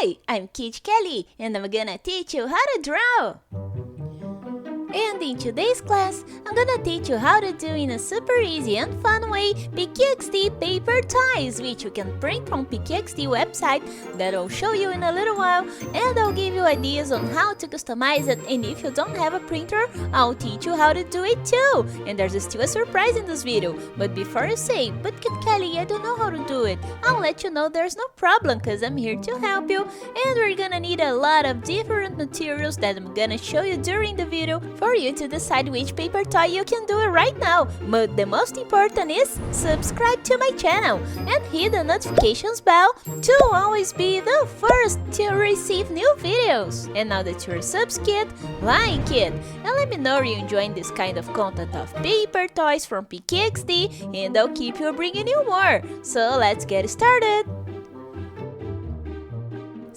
Hi, I'm Kid Kelly, and I'm gonna teach you how to draw. And in today's class, I'm gonna teach you how to do in a super easy and fun way PKXD paper toys, which you can print from PKXD website that I'll show you in a little while, and I'll give you ideas on how to customize it. And if you don't have a printer, I'll teach you how to do it too. And there's still a surprise in this video. But before you say, "But Kid Kelly, I don't know how to do it," I'll let you know there's no problem, cause I'm here to help you. And we're gonna need a lot of different materials that I'm gonna show you during the video for you to decide which paper toy you can do it right now. But the most important is subscribe to my channel and hit the notifications bell to always be the first to receive new videos. And now that you're a SubsKit, like it, and let me know you're enjoying this kind of content of paper toys from PKXD, and I'll keep you bringing you more. So let's get started.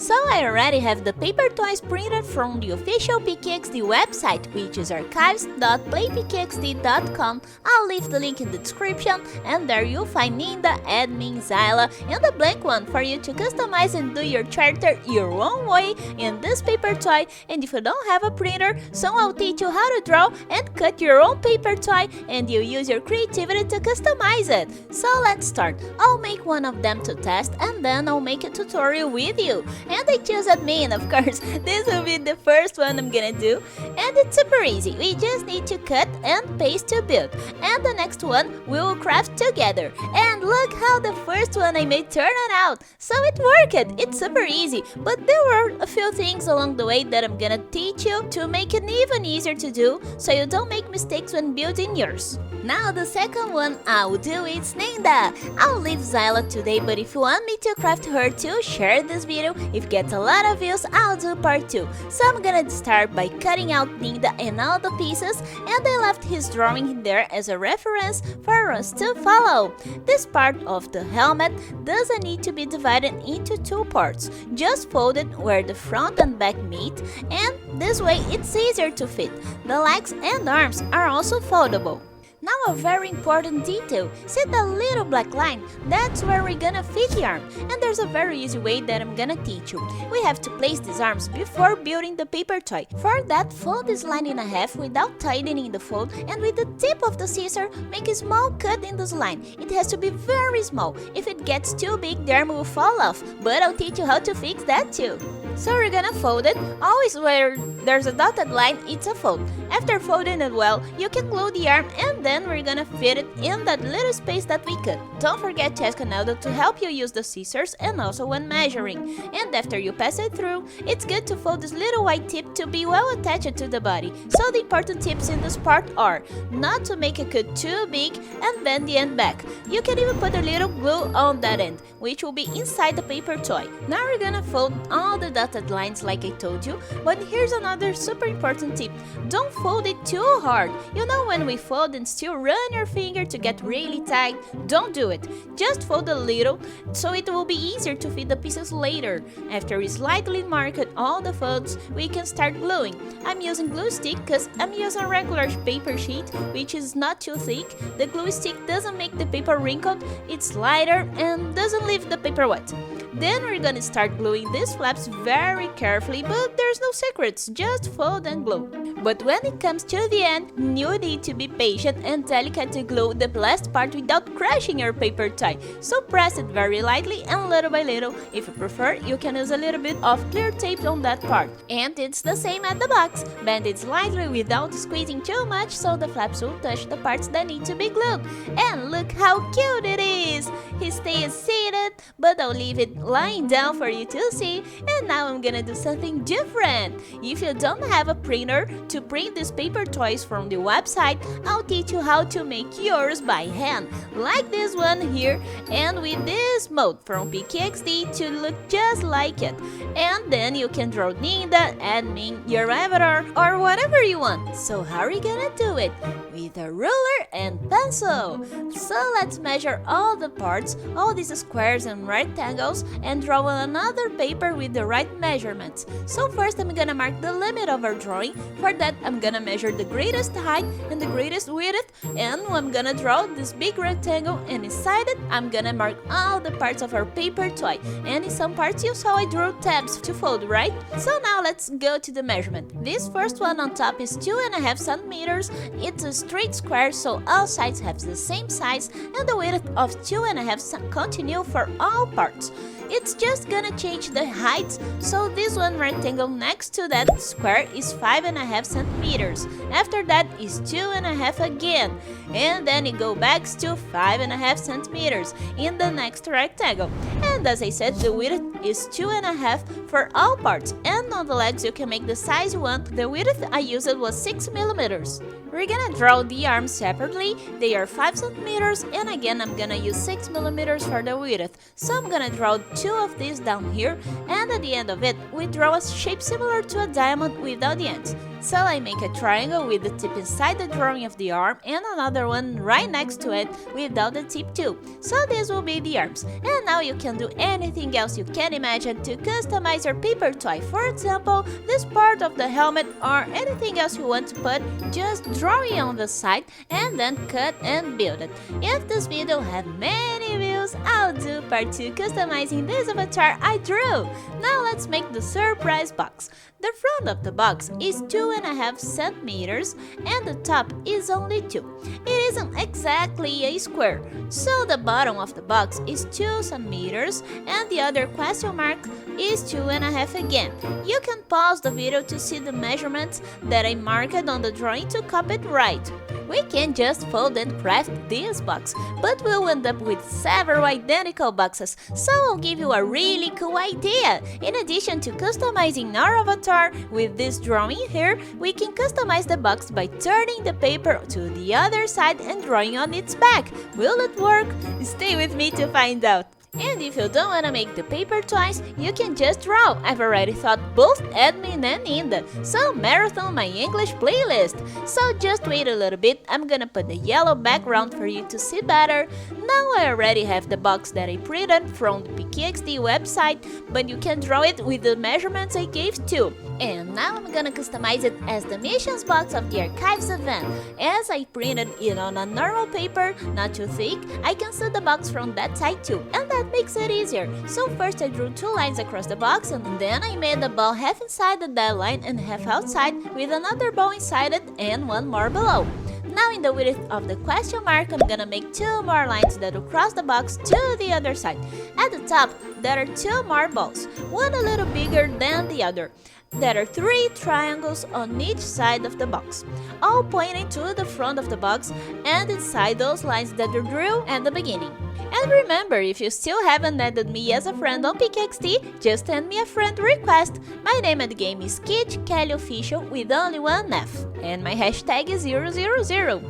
So I already have the paper toys printed from the official PKXD website, which is archives.playpkxd.com. I'll leave the link in the description, and there you'll find Ninda, Admin, Zyla, and a blank one for you to customize and do your character your own way in this paper toy. And if you don't have a printer, so I'll teach you how to draw and cut your own paper toy, and you use your creativity to customize it. So let's start. I'll make one of them to test, and then I'll make a tutorial with you. And I choose admin, of course. This will be the first one I'm gonna do. And it's super easy. We just need to cut and paste to build. And the next one we will craft together. And look how the first one I made turned out. So it worked. It's super easy. But there were a few things along the way that I'm gonna teach you to make it even easier to do, so you don't make mistakes when building yours. Now the second one I'll do is Ninda. I'll leave Zyla today, but if you want me to craft her too, share this video. If it gets a lot of views, I'll do part 2. So I'm gonna start by cutting out Ninda and all the pieces, and I left his drawing there as a reference for us to follow. This part of the helmet doesn't need to be divided into 2 parts, just fold it where the front and back meet, and this way it's easier to fit. The legs and arms are also foldable. Now a very important detail, see the little black line? That's where we're gonna fit the arm, and there's a very easy way that I'm gonna teach you. We have to place these arms before building the paper toy. For that, fold this line in half without tightening the fold, and with the tip of the scissor, make a small cut in this line. It has to be very small. If it gets too big, the arm will fall off, but I'll teach you how to fix that too. So we're gonna fold it, always where there's a dotted line, it's a fold. After folding it well, you can glue the arm, and then we're gonna fit it in that little space that we cut. Don't forget to ask Anelda to help you use the scissors and also when measuring. And after you pass it through, it's good to fold this little white tip to be well attached to the body. So the important tips in this part are not to make a cut too big and bend the end back. You can even put a little glue on that end, which will be inside the paper toy. Now we're gonna fold all the dotted lines like I told you, but here's another super important tip. Don't fold it too hard. You know when we fold and still run your finger to get really tight? Don't do it. Just fold a little so it will be easier to fit the pieces later. After we slightly mark all the folds, we can start gluing. I'm using glue stick because I'm using a regular paper sheet, which is not too thick. The glue stick doesn't make the paper wrinkled, it's lighter and doesn't leave the paper wet. Then we're gonna start gluing these flaps very carefully, but there's no secrets, just fold and glue. But when it comes to the end, you need to be patient and delicate to glue the last part without crushing your paper toy. So press it very lightly and little by little. If you prefer, you can use a little bit of clear tape on that part. And it's the same at the box. Bend it slightly without squeezing too much so the flaps will touch the parts that need to be glued. And look how cute it is! He stays seated, but I'll leave it lying down for you to see. And now I'm gonna do something different. If you don't have a printer to print these paper toys from the website, I'll teach you how to make yours by hand, like this one here, and with this mode from PKXD to look just like it. And then you can draw Ninda, Admin, your avatar, or whatever you want. So how are you gonna do it? With a ruler and pencil. So let's measure all the parts, all these squares and rectangles, and draw on another paper with the right measurements. So first I'm gonna mark the limit of our drawing for that, I'm gonna measure the greatest height and the greatest width, and I'm gonna draw this big rectangle, and inside it I'm gonna mark all the parts of our paper toy. And in some parts you saw I drew tabs to fold, right? So now let's go to the measurement. This first one on top is 2.5 centimeters. It's a straight square, so all sides have the same size, and the width of 2.5 continue for all parts. It's just gonna change the height, so this one rectangle next to that square is 5.5 centimeters. After that is 2.5 again, and then it goes back to 5.5 centimeters in the next rectangle. And as I said, the width is 2.5 for all parts, and on the legs you can make the size you want. The width I used was 6 millimeters. We're gonna draw the arms separately. They are 5 centimeters, and again I'm gonna use 6 millimeters for the width. So I'm gonna draw 2 of these down here, and at the end of it we draw a shape similar to a diamond without the ends. So I make a triangle with the tip inside the drawing of the arm, and another one right next to it without the tip too. So this will be the arms. And now you can do anything else you can imagine to customize your paper toy. For example, this part of the helmet or anything else you want to put, just draw it on the side and then cut and build it. If this video have many views, I'll do part 2 customizing this avatar I drew. Now let's make the surprise box. The front of the box is 2.5 centimeters and the top is only 2. It isn't exactly a square, so the bottom of the box is 2 centimeters and the other question mark is 2.5 again. You can pause the video to see the measurements that I marked on the drawing to copy it right. We can just fold and craft this box, but we'll end up with several identical boxes, so I'll give you a really cool idea. In addition to customizing our avatar with this drawing here, we can customize the box by turning the paper to the other side and drawing on its back. Will it work? Stay with me to find out. And if you don't want to make the paper toys, you can just draw. I've already thought both admin and Inda, so marathon my English playlist. So just wait a little bit, I'm gonna put the yellow background for you to see better. Now I already have the box that I printed from the PKXD website, but you can draw it with the measurements I gave too. And now I'm gonna customize it as the missions box of the archives event. As I printed it on a normal paper, not too thick, I can see the box from that side too, and that makes it easier. So first I drew 2 lines across the box, and then I made the ball half inside the dead line and half outside, with another ball inside it and one more below. Now in the width of the question mark, I'm gonna make 2 more lines that will cross the box to the other side. At the top, there are 2 more balls, one a little bigger than the other. There are 3 triangles on each side of the box, all pointing to the front of the box and inside those lines that you drew at the beginning. And remember, if you still haven't added me as a friend on PKXD, just send me a friend request. My name at the game is Kid Kelly Official with only one F, and my hashtag is 000.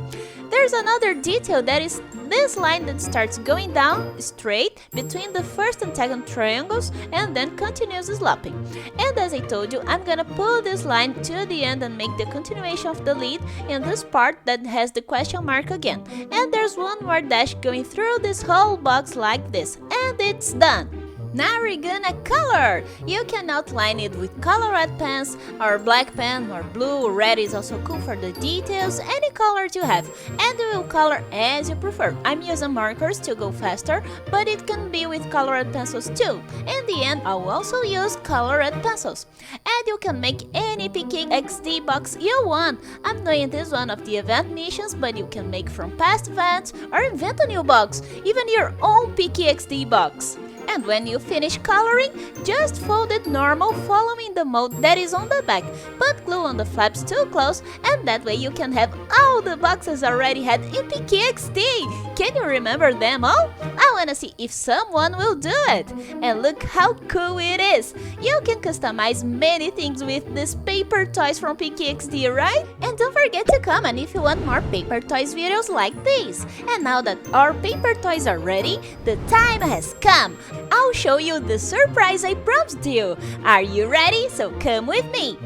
There's another detail, that is this line that starts going down straight between the first and second triangles and then continues sloping. And as I told you, I'm gonna pull this line to the end and make the continuation of the lead in this part that has the question mark again. And there's one more dash going through this whole box like this, and it's done. Now we're gonna color! You can outline it with colored pens or black pen or blue. Red is also cool for the details, any color you have, and you will color as you prefer. I'm using markers to go faster, but it can be with colored pencils too. In the end, I'll also use colored pencils. And you can make any PKXD box you want. I'm doing this one of the event missions, but you can make from past events or invent a new box, even your own PKXD box. And when you finish coloring, just fold it normal, following the mold that is on the back. Put glue on the flaps too close, and that way you can have all the boxes already had in PKXD. Can you remember them all? I wanna see if someone will do it. And look how cool it is. You can customize many things with these paper toys from PKXD, right? And don't forget to comment if you want more paper toys videos like this. And now that our paper toys are ready, the time has come. I'll show you the surprise I promised you. Are you ready? So come with me.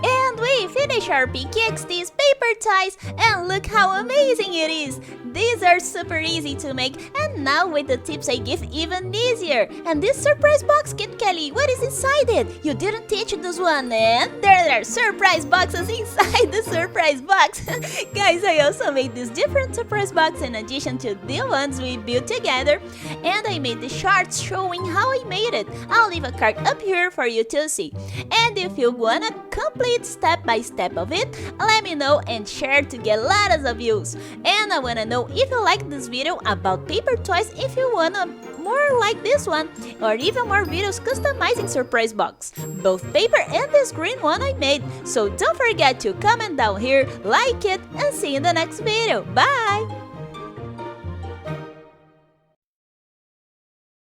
And we finish our PKXD's paper toys, and look how amazing it is. these are super easy to make, and now with the tips I give, even easier. And this surprise box kit, Kelly, what is inside it? You didn't teach this one, and there are surprise boxes inside the surprise box. Guys, I also made this different surprise box in addition to the ones we built together, and I made the charts showing how I made it. I'll leave a card up here for you to see. And if you want a complete step-by-step of it, let me know and share to get lots of views. And I wanna know if you like this video about paper toys, if you wanna more like this one, or even more videos customizing surprise box, both paper and this green one I made. So don't forget to comment down here, like it, and see you in the next video. Bye!